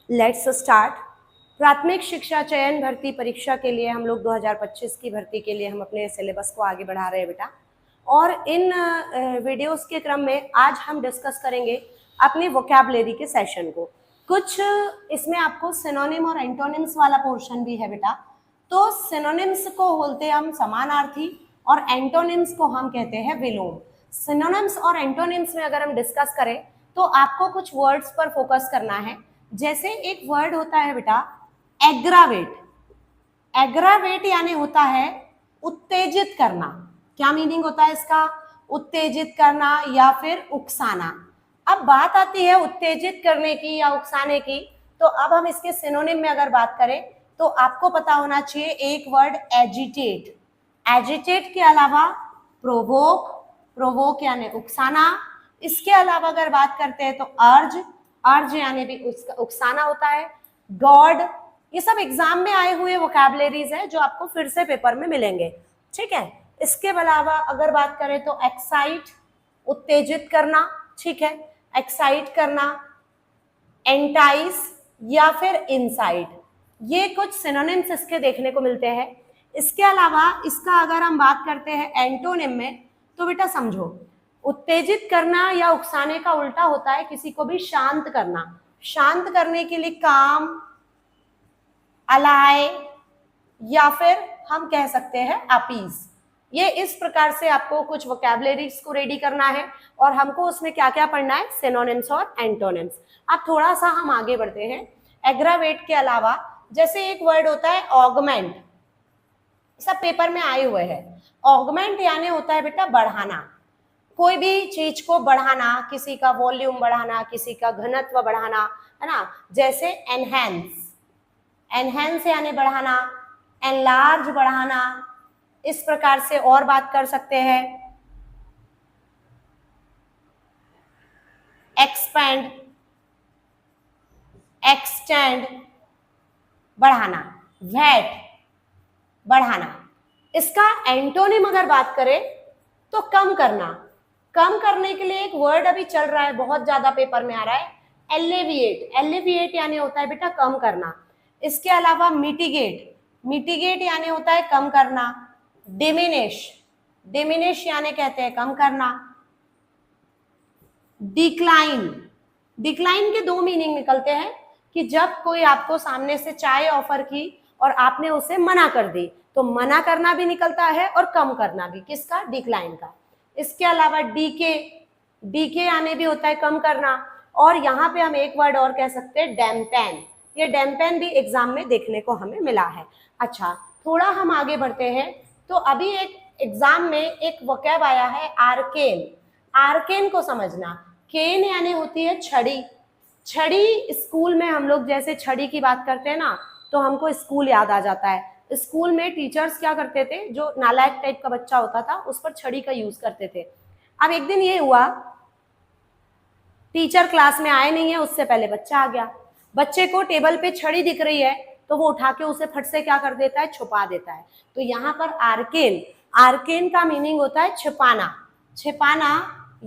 Let's start. प्राथमिक शिक्षा चयन भर्ती परीक्षा के लिए हम लोग 2025 की भर्ती के लिए हम अपने सिलेबस को आगे बढ़ा रहे हैं बेटा। और इन वीडियोस के क्रम में आज हम डिस्कस करेंगे अपनी वोकैबुलरी के सेशन को। कुछ इसमें आपको सिनोनिम और एंटोनिम्स वाला पोर्शन भी है बेटा। तो सिनोनिम्स को बोलते हैं हम समानार्थी और एंटोनिम्स को हम कहते हैं विलोम। सिनोनिम्स और एंटोनिम्स में अगर हम डिस्कस करें तो आपको कुछ वर्ड्स पर फोकस करना है। जैसे एक वर्ड होता है बेटा एग्रावेट। एग्रावेट यानी होता है उत्तेजित करना। क्या मीनिंग होता है इसका? उत्तेजित करना या फिर उकसाना। अब बात आती है उत्तेजित करने की या उकसाने की, तो अब हम इसके सिनोनिम में अगर बात करें तो आपको पता होना चाहिए एक वर्ड एजिटेट। एजिटेट के अलावा प्रोवोक, प्रोवोक यानी उकसाना। इसके अलावा अगर बात करते हैं तो अर्ज, अर्ज यानी भी उकसाना होता है। गॉड, ये सब एग्जाम में आए हुए वोकैबुलरीज हैं जो आपको फिर से पेपर में मिलेंगे, ठीक है। इसके अलावा अगर बात करें तो एक्साइट, उत्तेजित करना, ठीक है, एक्साइट करना, एंटाइस या फिर इनसाइट, ये कुछ सिनोनिम्स इसके देखने को मिलते हैं। इसके अलावा इसका अगर हम बात करते हैं एंटोनिम में तो बेटा समझो, उत्तेजित करना या उकसाने का उल्टा होता है किसी को भी शांत करना। शांत करने के लिए काम, अलाय या फिर हम कह सकते हैं अपीज। ये इस प्रकार से आपको कुछ वोकैबुलरीज को रेडी करना है और हमको उसमें क्या क्या पढ़ना है, सिनोनिम्स और एंटोनिम्स। अब थोड़ा सा हम आगे बढ़ते हैं। एग्रावेट के अलावा जैसे एक वर्ड होता है ऑगमेंट, सब पेपर में आए हुए हैं। ऑगमेंट यानी होता है बेटा बढ़ाना, कोई भी चीज को बढ़ाना, किसी का वॉल्यूम बढ़ाना, किसी का घनत्व बढ़ाना, है ना। जैसे एनहेंस, एनहेंस यानी बढ़ाना, एनलार्ज बढ़ाना। इस प्रकार से और बात कर सकते हैं एक्सपेंड, एक्सटेंड बढ़ाना, वेट बढ़ाना। इसका एंटोनिम अगर बात करें तो कम करना। कम करने के लिए एक वर्ड अभी चल रहा है, बहुत ज्यादा पेपर में आ रहा है, एलिविएट। एलिविएट यानी होता है बेटा कम करना। इसके अलावा मिटिगेट, मिटिगेट यानी होता है कम करना। डिमिनिश, डिमिनिश यानी कहते हैं कम करना। डिक्लाइन, डिक्लाइन के दो मीनिंग निकलते हैं कि जब कोई आपको सामने से चाय ऑफर की और आपने उसे मना कर दी, तो मना करना भी निकलता है और कम करना भी, किसका? डिक्लाइन का। इसके अलावा डीके, डीके यानी भी होता है कम करना। और यहाँ पे हम एक वर्ड और कह सकते हैं डैम्पेन। ये डैम्पेन भी एग्जाम में देखने को हमें मिला है। अच्छा, थोड़ा हम आगे बढ़ते हैं। तो अभी एक एग्जाम में एक वोकैब आया है आर्केन। आर्केन को समझना, केन यानी होती है छड़ी। छड़ी, स्कूल में हम लोग जैसे छड़ी की बात करते हैं ना, तो हमको स्कूल याद आ जाता है। स्कूल में टीचर्स क्या करते थे, जो नालायक टाइप का बच्चा होता था उस पर छड़ी का यूज करते थे। अब एक दिन ये हुआ, टीचर क्लास में आए नहीं है, उससे पहले बच्चा आ गया। बच्चे को टेबल पे छड़ी दिख रही है तो वो उठा के उसे फट से क्या कर देता है, छुपा देता है। तो यहाँ पर आर्केन, आर्केन का मीनिंग होता है छिपाना, छिपाना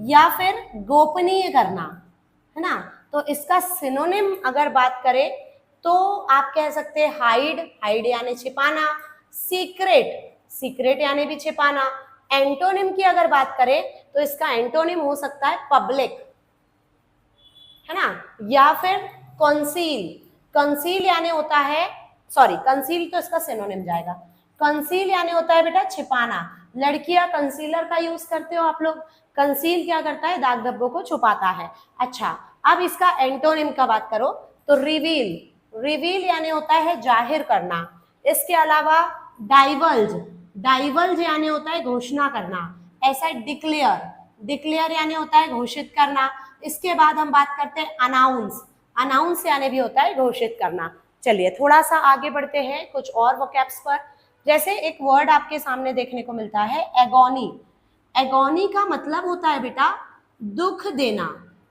या फिर गोपनीय करना, है ना। तो इसका सिनोनिम अगर बात करें तो आप कह सकते हैं हाइड, हाइड यानी छिपाना। सीक्रेट, सीक्रेट यानी भी छिपाना। एंटोनिम की अगर बात करें तो इसका एंटोनिम हो सकता है पब्लिक, है ना, या फिर कंसील। कंसील यानी होता है, सॉरी कंसील तो इसका सिनोनिम जाएगा। कंसील यानी होता है बेटा छिपाना। लड़कियां कंसीलर का यूज करते हो आप लोग। कंसील क्या करता है, दाग धब्बों को छुपाता है। अच्छा, अब इसका एंटोनिम का बात करो तो रिवील, रिवील यानी होता है जाहिर करना। इसके अलावा डाइवल्ज, डाइवल्ज यानी होता है घोषणा करना। ऐसा डिक्लेयर, डिक्लेयर यानी होता है घोषित करना। इसके बाद हम बात करते हैं अनाउंस, अनाउंस यानी भी होता है घोषित करना। चलिए थोड़ा सा आगे बढ़ते हैं कुछ और वोकैब्स पर। जैसे एक वर्ड आपके सामने देखने को मिलता है एगोनी। एगोनी का मतलब होता है बेटा दुख देना।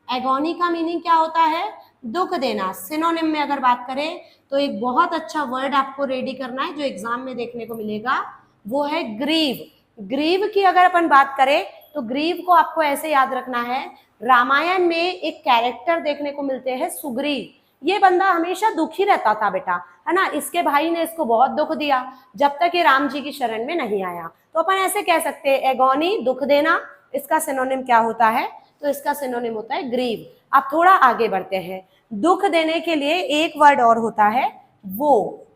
एगोनी का मीनिंग क्या होता है, दुख देना। सिनोनिम में अगर बात करें तो एक बहुत अच्छा वर्ड आपको रेडी करना है जो एग्जाम में देखने को मिलेगा, वो है ग्रीव। ग्रीव की अगर अपन बात करें तो ग्रीव को आपको ऐसे याद रखना है, रामायण में एक कैरेक्टर देखने को मिलते हैं सुग्रीव। ये बंदा हमेशा दुखी रहता था बेटा, है ना, इसके भाई ने इसको बहुत दुख दिया जब तक ये राम जी की शरण में नहीं आया। तो अपन ऐसे कह सकते हैं एगोनी, दुख देना, इसका सिनोनिम क्या होता है, तो इसका सिनोनिम होता है ग्रीव। अब थोड़ा आगे बढ़ते हैं, दुख देने के लिए एक वर्ड और होता है वो,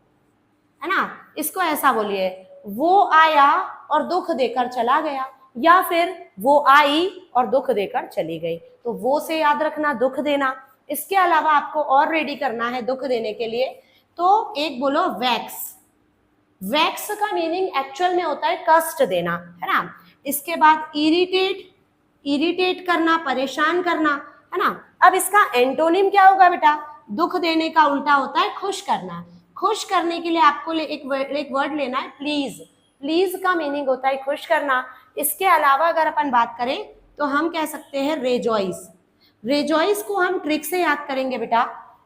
है ना, इसको ऐसा बोलिए, वो आया और दुख देकर चला गया, या फिर वो आई और दुख देकर चली गई। तो वो से याद रखना दुख देना। इसके अलावा आपको और रेडी करना है दुख देने के लिए, तो एक बोलो वैक्स। वैक्स का मीनिंग एक्चुअल में होता है कष्ट देना, है ना। इसके बाद इरिटेट, इरिटेट करना, परेशान करना, है ना। अब इसका एंटोनिम क्या होगा बेटा, दुख देने का उल्टा होता है खुश करना। खुश करने के लिए आपको एक वर्ड लेना है प्लीज। प्लीज का मीनिंग होता है खुश करना। इसके अलावा अगर अपन बात करें तो हम कह सकते हैं रेजॉइस। रेजॉइस को हम ट्रिक से याद करेंगे बेटा।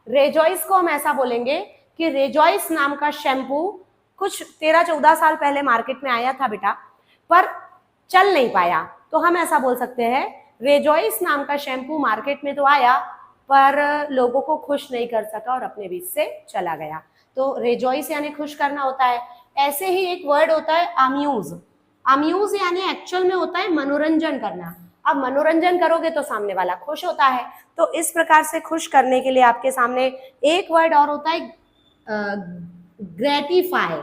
रेजॉइस को हम ऐसा बोलेंगे कि रेजॉइस नाम का शैम्पू कुछ 13-14 साल पहले मार्केट में आया था बेटा, पर चल नहीं पाया। तो हम ऐसा बोल सकते हैं रेजॉइस नाम का शैम्पू मार्केट में तो आया पर लोगों को खुश नहीं कर सका और अपने बीच से चला गया। तो रेजॉइस यानी खुश करना होता है। ऐसे ही एक वर्ड होता है अम्यूज। अम्यूज यानी एक्चुअल में होता है मनोरंजन करना। अब मनोरंजन करोगे तो सामने वाला खुश होता है। तो इस प्रकार से खुश करने के लिए आपके सामने एक वर्ड और होता है ग्रेटिफाई।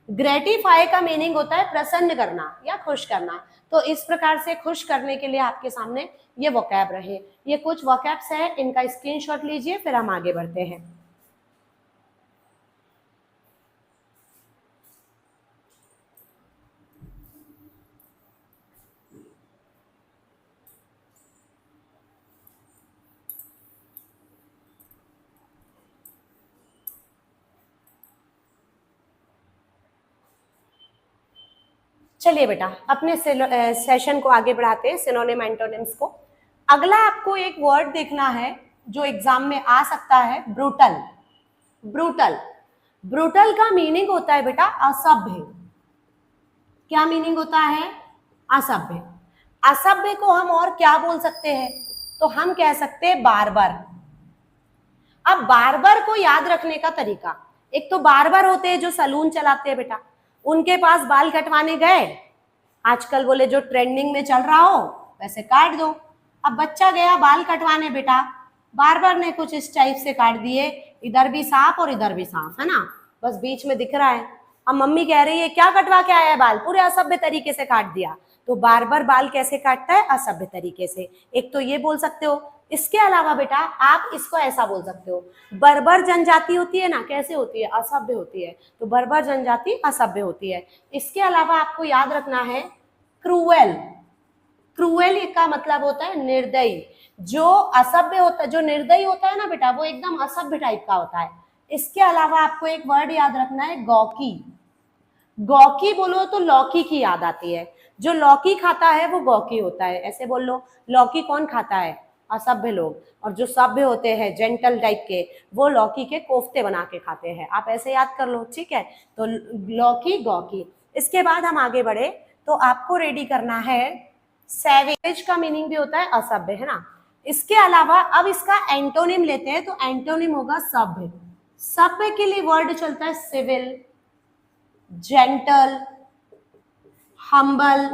ग्रेटिफाई का मीनिंग होता है प्रसन्न करना या खुश करना। तो इस प्रकार से खुश करने के लिए आपके सामने ये वोकैब रहे। ये कुछ वोकैब्स है, इनका स्क्रीनशॉट लीजिए, फिर हम आगे बढ़ते हैं। चलिए बेटा अपने सेशन को आगे बढ़ाते हैं, सिनोनिम एंटोनिम्स को। अगला आपको एक वर्ड देखना है जो एग्जाम में आ सकता है, ब्रूटल। ब्रूटल, ब्रूटल का मीनिंग होता है बेटा असभ्य। क्या मीनिंग होता है, असभ्य। असभ्य को हम और क्या बोल सकते हैं, तो हम कह सकते हैं बार्बर। अब बार्बर को याद रखने का तरीका, एक तो बार्बर होते हैं जो सलून चलाते हैं बेटा, उनके पास बाल कटवाने गए, आजकल बोले जो ट्रेंडिंग में चल रहा हो वैसे काट दो। अब बच्चा गया बाल कटवाने बेटा, बार्बर ने कुछ इस टाइप से काट दिए, इधर भी साफ और इधर भी साफ, है ना, बस बीच में दिख रहा है। अब मम्मी कह रही है क्या कटवा के आया है बाल, पूरे असभ्य तरीके से काट दिया। तो बार्बर बाल कैसे काटता है, असभ्य तरीके से। एक तो ये बोल सकते हो। इसके अलावा बेटा आप इसको ऐसा बोल सकते हो, बर्बर जनजाति होती है ना, कैसे होती है, असभ्य होती है। तो बर्बर जनजाति असभ्य होती है। इसके अलावा आपको याद रखना है क्रूएल। क्रूएल का मतलब होता है निर्दयी। जो असभ्य होता है, जो निर्दयी होता है ना बेटा, वो एकदम असभ्य टाइप का होता है। इसके अलावा आपको एक वर्ड याद रखना है गौकी। गौकी बोलो तो लौकी की याद आती है, जो लौकी खाता है वो गौकी होता है। ऐसे बोल लो, लौकी कौन खाता है, असभ्य लोग, और जो सभ्य होते हैं जेंटल टाइप के वो लौकी के कोफ्ते बना के खाते हैं। आप ऐसे याद कर लो, ठीक है। तो लौकी, गौकी। इसके बाद हम आगे बढ़े तो आपको रेडी करना है सैवेज का मीनिंग भी होता है असभ्य, है ना। इसके अलावा अब इसका एंटोनिम लेते हैं, तो एंटोनिम होगा सभ्य। सभ्य के लिए वर्ड चलता है civil, gentle, humble,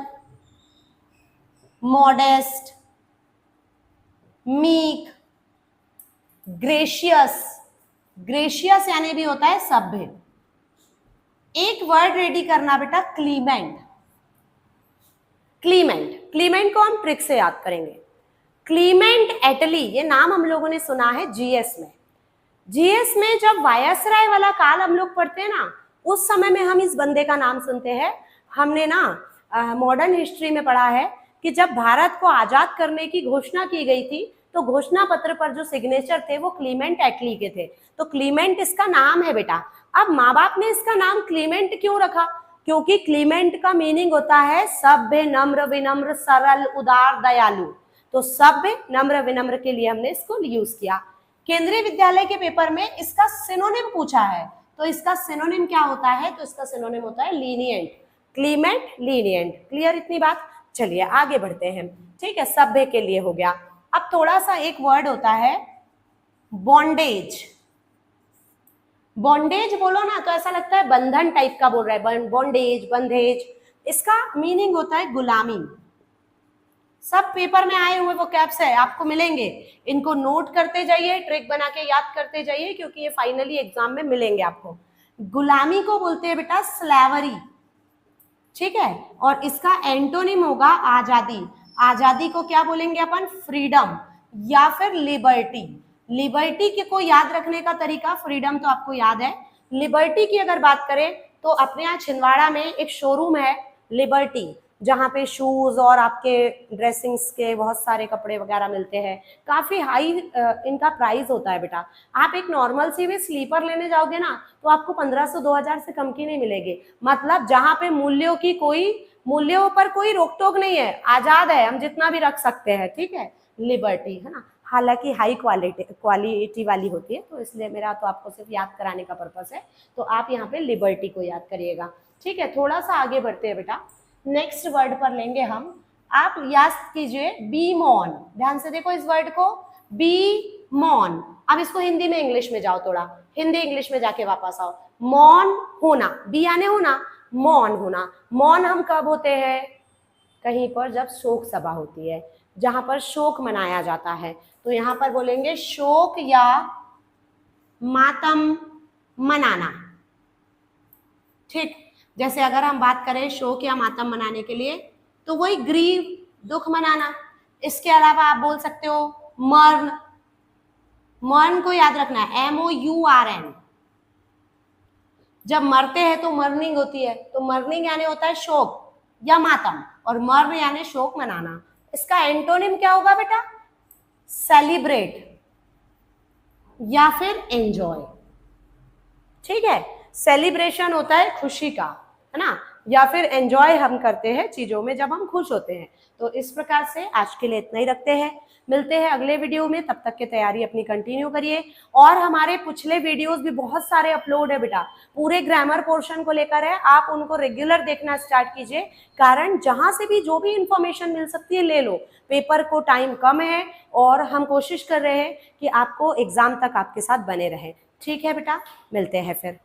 modest, meek, gracious. Gracious यानी भी होता है सभ्य। एक वर्ड रेडी करना बेटा क्लीमेंट। क्लीमेंट, क्लीमेंट को हम ट्रिक से याद करेंगे। क्लीमेंट एटली, ये नाम हम लोगों ने सुना है जीएस में। जीएस में जब वायसराय वाला काल हम लोग पढ़ते हैं ना, उस समय में हम इस बंदे का नाम सुनते हैं। हमने ना मॉडर्न हिस्ट्री में पढ़ा है कि जब भारत को आजाद करने की घोषणा की गई थी तो घोषणा पत्र पर जो सिग्नेचर थे वो क्लीमेंट एटली के थे। तो क्लीमेंट इसका नाम है बेटा। अब माँ बाप ने इसका नाम क्लीमेंट क्यों रखा, क्योंकि क्लीमेंट का मीनिंग होता है सभ्य, नम्र, विनम्र, सरल, उदार, दयालु। तो सभ्य, नम्र, विनम्र के लिए हमने इसको यूज किया। केंद्रीय विद्यालय के पेपर में इसका सिनोनिम पूछा है, तो इसका सिनोनिम क्या होता है, तो इसका सिनोनिम होता है लीनिएंट। Clement, lenient. क्लियर इतनी बात। चलिए आगे बढ़ते हैं, ठीक है। सभ्य के लिए हो गया। अब थोड़ा सा एक वर्ड होता है बॉन्डेज, बॉन्डेज बोलो ना तो ऐसा लगता है बंधन टाइप का बोल रहा है, बॉन्डेज, बंधेज, इसका मीनिंग होता है गुलामी। सब पेपर में आए हुए वो कैप्स है, आपको मिलेंगे, इनको नोट करते जाइए, ट्रिक बना के याद करते जाइए, क्योंकि ये फाइनली एग्जाम में मिलेंगे आपको। गुलामी को बोलते हैं बेटा स्लैवरी, ठीक है, और इसका एंटोनिम होगा आजादी। आजादी को क्या बोलेंगे अपन? फ्रीडम या फिर लिबर्टी। लिबर्टी के को याद रखने का तरीका, फ्रीडम तो आपको याद है, लिबर्टी की अगर बात करें तो अपने यहाँ छिंदवाड़ा में एक शोरूम है लिबर्टी, जहाँ पे शूज और आपके ड्रेसिंग्स के बहुत सारे कपड़े वगैरह मिलते हैं। काफी हाई इनका प्राइस होता है बेटा। आप एक नॉर्मल सी भी स्लीपर लेने जाओगे ना तो आपको 1500-2000 से कम की नहीं मिलेगी। मतलब जहाँ पे मूल्यों पर कोई रोक टोक नहीं है, आजाद है, हम जितना भी रख सकते हैं, ठीक है, लिबर्टी है ना। हालांकि हाई क्वालिटी वाली होती है, तो इसलिए मेरा तो आपको सिर्फ याद कराने का पर्पस है, तो आप यहाँ पे लिबर्टी को याद करिएगा, ठीक है। थोड़ा सा आगे बढ़ते हैं बेटा, नेक्स्ट वर्ड पर लेंगे हम, आप याद कीजिए बी मॉन। ध्यान से देखो इस वर्ड को, बी मॉन। अब इसको हिंदी में इंग्लिश में जाओ, थोड़ा हिंदी इंग्लिश में जाके वापस आओ। मौन होना, बी आने होना, मौन होना। मौन हम कब होते हैं? कहीं पर जब शोक सभा होती है, जहां पर शोक मनाया जाता है, तो यहां पर बोलेंगे शोक या मातम मनाना, ठीक। जैसे अगर हम बात करें शोक या मातम मनाने के लिए तो वही ग्रीव, दुख मनाना। इसके अलावा आप बोल सकते हो मर्न, मर्न को याद रखना है, MOURN। जब मरते हैं तो मर्निंग होती है, तो मर्निंग यानी होता है शोक या मातम, और मर्न यानी शोक मनाना। इसका एंटोनिम क्या होगा बेटा? सेलिब्रेट या फिर एंजॉय, ठीक है। सेलिब्रेशन होता है खुशी का, है ना, या फिर एंजॉय हम करते हैं चीजों में जब हम खुश होते हैं। तो इस प्रकार से आज के लिए इतना ही रखते हैं, मिलते हैं अगले वीडियो में, तब तक की तैयारी अपनी कंटिन्यू करिए। और हमारे पिछले वीडियोस भी बहुत सारे अपलोड है बेटा, पूरे ग्रामर पोर्शन को लेकर है, आप उनको रेगुलर देखना स्टार्ट कीजिए, कारण जहां से भी जो भी इंफॉर्मेशन मिल सकती है ले लो। पेपर को टाइम कम है और हम कोशिश कर रहे हैं कि आपको एग्जाम तक आपके साथ बने रहे, ठीक है बेटा, मिलते हैं फिर।